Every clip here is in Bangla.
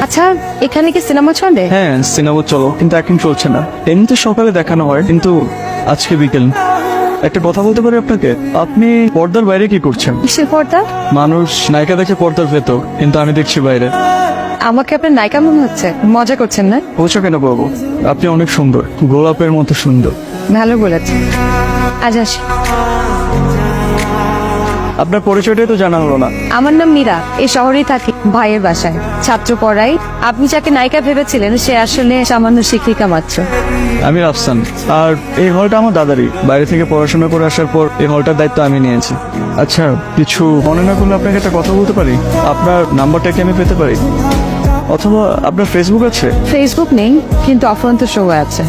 আচ্ছা, এখানে কি সিনেমা চলে? হ্যাঁ, সিনেমা চলো, কিন্তু এখন চলছে না। এমনিতে সকালে দেখানো হয়, কিন্তু আজকে বিকেল। একটা কথা বলতে পারি আপনাকে? আপনি পর্দার বাইরে কি করছেন? কিসের পর্দা? মানুষ নায়িকা দেখে পর্দার ভেতর, কিন্তু আমি দেখছি বাইরে। আমাকে আপনার নায়িকা মনে হচ্ছে? মজা করছেন না? বলছো কেন বাবু? আপনি অনেক সুন্দর, গোলাপের মতো সুন্দর। ভালো বলেছেন। আজ আসি। আপনার পরিচয়টাই তো জানা হলো না। আমার নাম মীরা, এই শহরেই থাকি, ভাইয়ের বাসায় ছাত্র পড়াই। আপনি যাকে নায়িকা ভেবেছিলেন সে আসলে সামান্য শিক্ষিকা মাত্র। আমি রাফসান, আর এই হলটা আমার দাদারই। বাইরে থেকে পড়াশোনা করে আসার পর এই হলটার দায়িত্ব আমি নিয়েছি। আচ্ছা, কিছু মনে না করলে আপনাকে একটা কথা বলতে পারি? আপনার নাম্বারটা কি আমি পেতে পারি? অথবা আপনার ফেসবুক আছে? ফেসবুক নেই, কিন্তু অফুরন্ত শো আছে।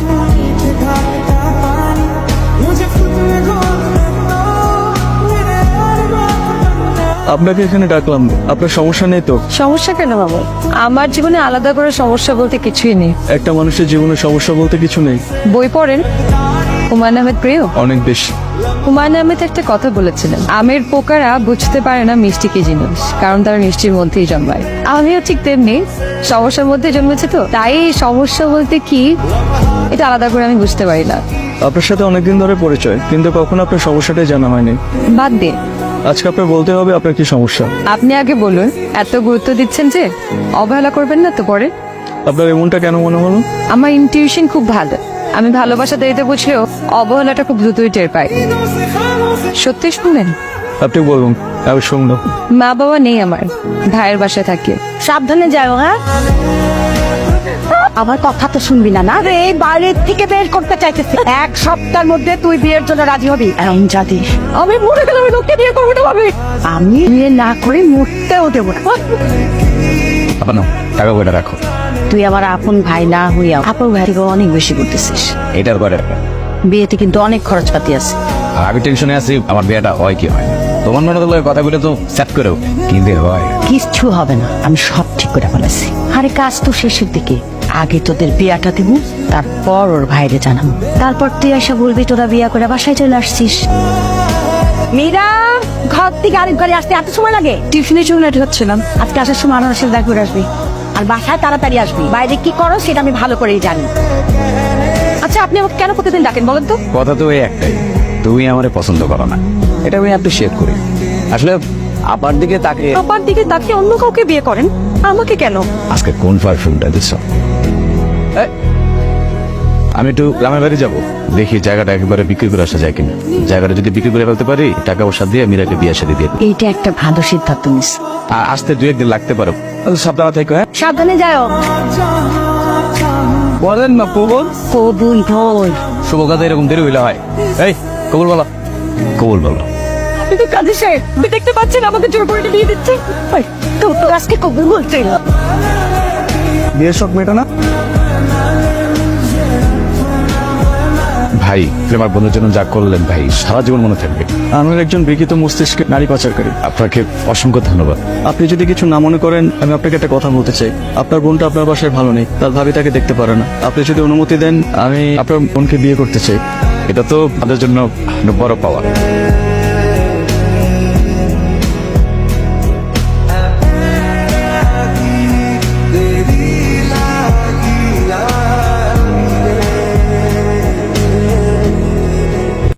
আপনাকে এখানে ডাকলাম, আপনার সমস্যা নেই তো? সমস্যা কেন বাবু? আমার জীবনে আলাদা করে সমস্যা বলতে কিছুই নেই। একটা মানুষের জীবনে সমস্যা বলতে কিছু নেই। বই পড়েন? হুমায়ুন আহমেদ প্রিয়? অনেক বেশি। হুমায়ুন আহমেদ একটা কথা বলেছিলেন, আমের পোকারা বুঝতে পারে না মিষ্টি কি জিনিস, কারণ তারা মিষ্টির মধ্যেই জন্মায়। আমিও ঠিক তেমনি সমস্যার মধ্যে জন্মেছি, তো তাই সমস্যা বলতে কি এটা আলাদা করে আমি বুঝতে পারি না। আপনার সাথে অনেকদিন ধরে পরিচয়, কিন্তু কখনো আপনার সমস্যাটাই জানা হয়নি। বাদ দিন, আজকে আপনার বলতে হবে আপনার কি সমস্যা। আপনি আগে বলুন। এত গুরুত্ব দিচ্ছেন যে, অবহেলা করবেন না তো পরে। আপনার এমনটা কেন মনে হলো? আমার ইনটিউশন খুব ভালো। আমি ভালোবাসা দেরিতে বুঝলেও অবহেলাটা খুব দ্রুতই টের পাই। সত্যি শুনলেন? আপনি বলুন, আমি শুনলাম। মা বাবা নেই আমার, ভাইয়ের বাসায় থাকি। সাবধানে যাও। হ্যাঁ, আমার কথা তো শুনবি না? না রে, এই বাইরের থেকে বের করতে চাইতেছি। এক সপ্তাহের মধ্যে তুই বিয়ের জন্য রাজি হবি। এমন জাতি আমি মরে গেলে আমি লোককে বিয়ে করবো না ভাবি। আমি বিয়ে না করে মরতেও দেবো না। আপনার টাকা কয়টা রাখো। তুই আমার আপন ভাই না হইয়া আপন ভাই থেকে অনেক বেশি করতেছিস। এটার কয়টা টাকা? বিয়েতে কিন্তু অনেক খরচপাতি আছে। আর আমি টেনশনে আছি আমার বিয়েটা হয় কি হয় না। তোমার মনে হলো কথাগুলো তো সেট করেও কিন্তু হয় কিচ্ছু হবে না, আমি সব ঠিক করে ফেলেছি। আরে কাজ তো শেষের দিকে, আগে তোদের বিয়াটা দিব, তারপর ওর ভাইরে জানাবো। তারপর তুই এসে বলবি তোরা বিয়া করে বাসায় চলে আসছিস। মীরা, ঘর থেকে আরেক ঘরে আসতে এত সময় লাগে? টিফিনের জন্য রেডি হচ্ছিলাম। আজকে আসার সময় আনার সাথে দেখা করে আসবি, আর বাসায় তাড়াতাড়ি আসবি। বাইরে কি করো সেটা আমি ভালো করেই জানি। আচ্ছা, আপনি আমাকে কেন প্রতিদিন ডাকেন বলেন তো? কথা তো এই একটাই, তুমি আমারে পছন্দ করো না। এটা আমি অ্যাপ্রিশিয়েট করি। আসলে আপার দিকে তাকে আপার দিকে তাকে অন্য কাউকে বিয়ে করেন, আমাকে কেন? আজকে কোন পারফিউমটা দিচ্ছ? আমি একটু গ্রামের বাড়ি যাবো, দেখি জায়গাটা একেবারে বিক্রি করে আসা যায় কিনা। জায়গাটা যদি বিক্রি করে ফেলতে পারি, টাকা পয়সা দিয়ে মীরাকে বিয়ে সাথে দিয়ে। এইটা একটা ভালো সিদ্ধান্ত নিস। আর আসতে 2-1 দিন লাগতে পারো। সাবধানে থেকো। হ্যাঁ, সাবধানে যাও। বলেন না কবুল। কবুল বল। শুভ কথা এরকম দেরি হইলে হয়। এই কবুল বলো, কবুল বলো। আপনি তো কাজে সাহেব, আপনি দেখতে পাচ্ছেন আমাকে জোর করে দিয়ে দিচ্ছে। তো তো আজকে কবুল বলছে। বিয়ের শখ মেটা না? ভাই, প্রেমার বন্ধুর জন্য যা করলেন ভাই, সারা জীবন মনে থাকবে। আমার একজন বিকৃত মস্তিষ্কের নারী পাচারকারী। আপনাকে অসংখ্য ধন্যবাদ। আপনি যদি কিছু না মনে করেন, আমি আপনাকে একটা কথা বলতে চাই। আপনার বোনটা আপনার বাসায় ভালো নেই, তার ভাবি তাকে দেখতে পারে না। আপনি যদি অনুমতি দেন, আমি আপনার বোনকে বিয়ে করতে চাই। এটা তো আমাদের জন্য বড় পাওয়া।